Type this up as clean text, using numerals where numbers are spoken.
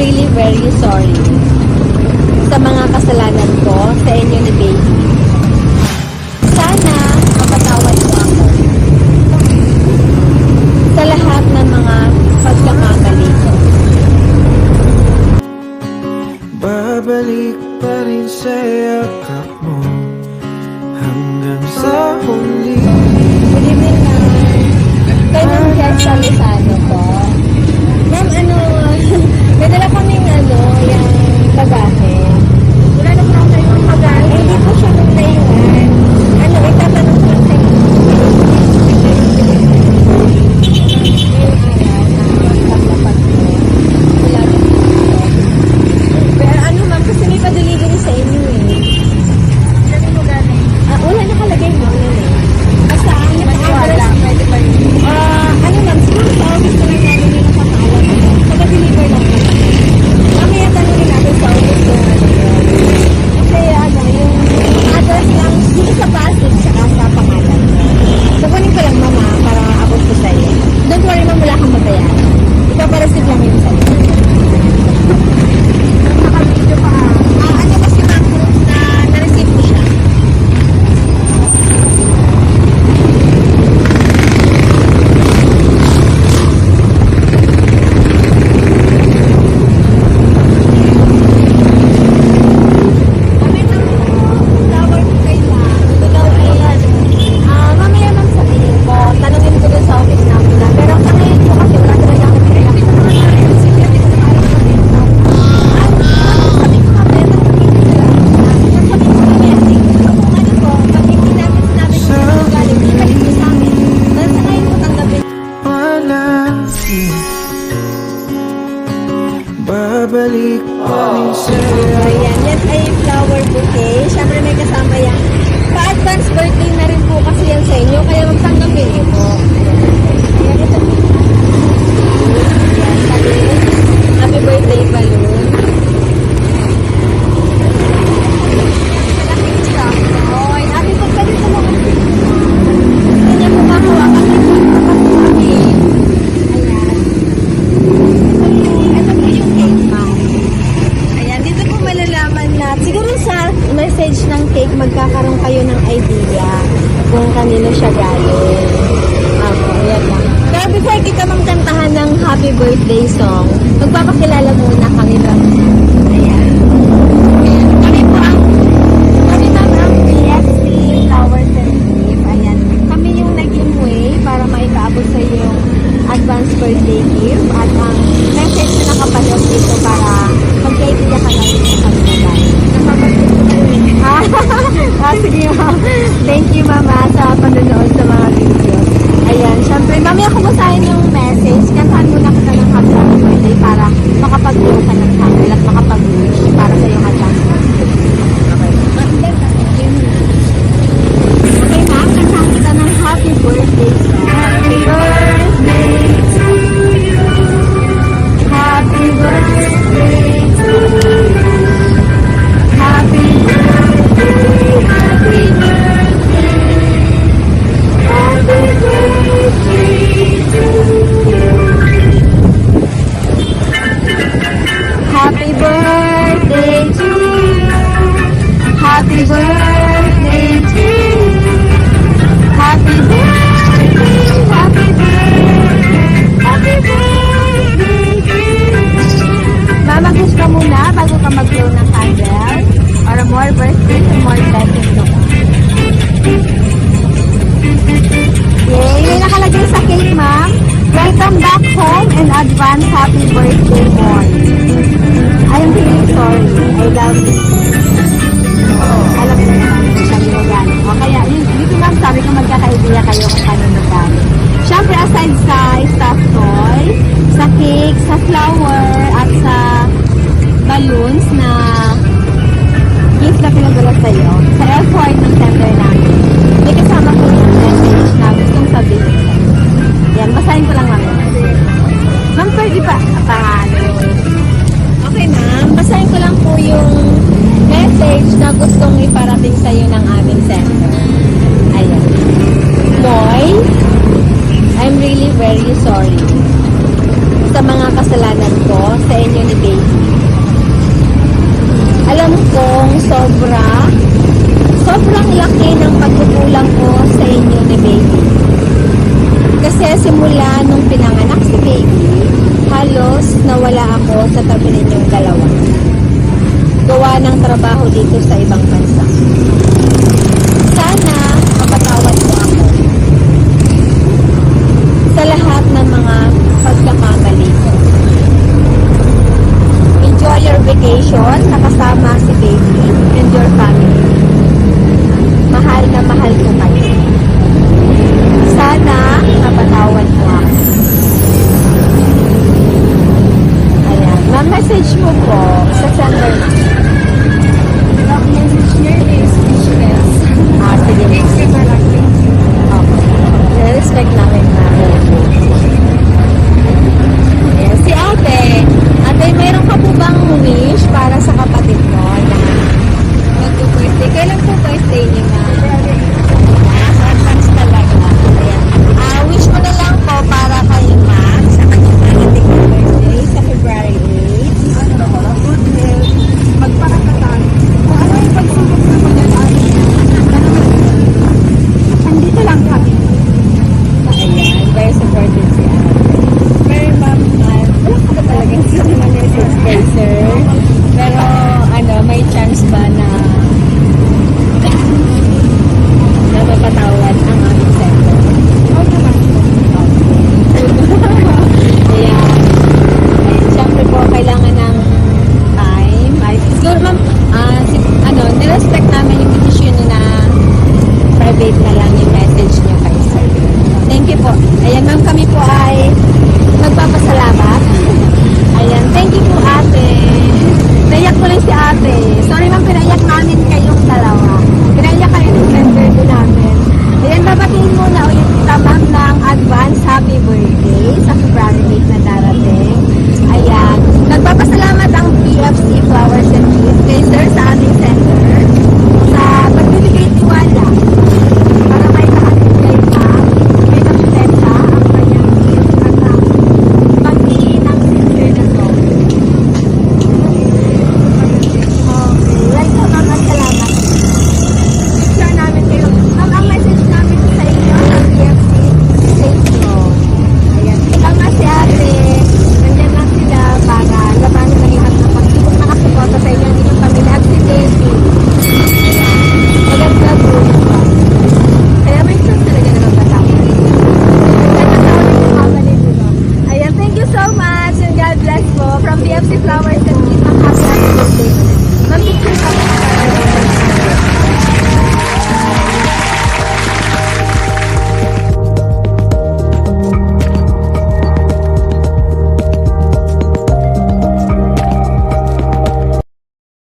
really very sorry sa mga kasalanan ko sa inyo ni Baby. Sana mapatawad mo ako sa lahat ng mga pagkakamali ko. Babalik pa rin sa yakap mo hanggang sa huli. Good evening, ma'am. Kay Ma'am Jessa Lozano po. Ma'am, may dala kaming yung bagahe. Wala na po yung bagahe. Hindi po siya nung naiwan. Itatanong ko lang sa inyo. Pero ma'am, kasi may pa-delivery sa inyo eh. Sabi mo galing? Wala nakalagay mo. Basta wala. Pwede pa rin. Ma'am, siguro sa office na lang namin yung nakakaalam. Pag-deliver lang po. Mamaya tanongin natin sa office kung ano yun. Kasi yung address lang dito sa Pasig saka sa pangalan. Kukunin ko lang mama para abot ko sa'yo. Don't worry ma'am, wala kang mabayaran. Ipapareceive lang yun sa'yo. Naka-video pa. Kasi ma'am, na-receive ko siya. Babalik pa rin sa Ayan, yan ay flower bouquet. Siyempre may kasama yan. Pa-advance birthday na rin po kasi yan sa inyo. Kaya magtanggapin niyo po. Ayan, ito. Ayan, balloon. Happy birthday balloon. Malaking stock. Oy, happy birthday sa mga hindi niya po makuha kasi kami. Ayan. Ito po yung cake, ma'am. Ayan, dito po malalaman na siguro sa message ng cake magkakaroon kayo ng idea kung kanino siya galing. Ayan lang. Pero before kita magkantahan ng happy birthday song, magpapakilala muna kami lang. Ayan. Kami po ang PSC Flower Serendip. Ayan. Kami yung naging way para maipaabot sa iyo yung advance birthday gift at ang message na nakapalog dito para mag-idea ka na rin sa kanila. Napapagod ko na rin. Sige ma'am. Thank you mama sa panonood sa mga videos. Ayan, syempre mamaya kumusahin yung message. Kantahan muna kita ng happy birthday para makapag-blow ka ng candle at makapag-wish para sa iyong advance birthday. Okay ma'am, kantahan kita ng happy birthday song. Happy birthday to you. Happy birthday to you. Happy birthday, happy birthday. Happy birthday to you. Happy birthday to you. Happy birthday to you. Happy birthday, happy birthday. Happy birthday to you. Mama, kiss ka muna bago ka mag-blow ng candle para more birthdays and more blessings to come. Yay! May nakalagay sa cake, ma'am. Welcome back home and advance happy birthday, boy. I am really sorry. I love you. Alam mo naman kung sabi mo galing. O kaya, dito ma'am, sabi ko magkaka-idea kayo kung kanino galing. Siyempre, aside sa stuffed toy, sa cake, sa flower, at sa balloons na gift na pinagdala sa'yo, sa effort ng center namin, may kasama ko yung message na gustong sabihin. Yan, basahin ko lang namin. Ma'am, pwede pa? Okay ma'am, basahin ko lang po yung message na gustong iparating sa'yo ng aming center. Ayan. Boy, I'm really very sorry sa mga kasalanan ko sa inyo ni baby. Alam kong sobrang laki ng pagkukulang ko sa inyo ni baby. Kasi simula nung pinanganak si baby, halos nawala ako sa tabi ninyong dalawa. Gawa ng trabaho dito sa ibang bansa. Sana mapatawad mo ako sa lahat ng mga pagkakamali ko. Enjoy your vacation, nakasama si baby and your family. Mahal na mahal ko kayo. Sana mapatawad mo ako. Ayan. Ma-message mo po sa sender na. Ang message niya is speechless. Sige. Thank you talaga. Okay. Respect namin na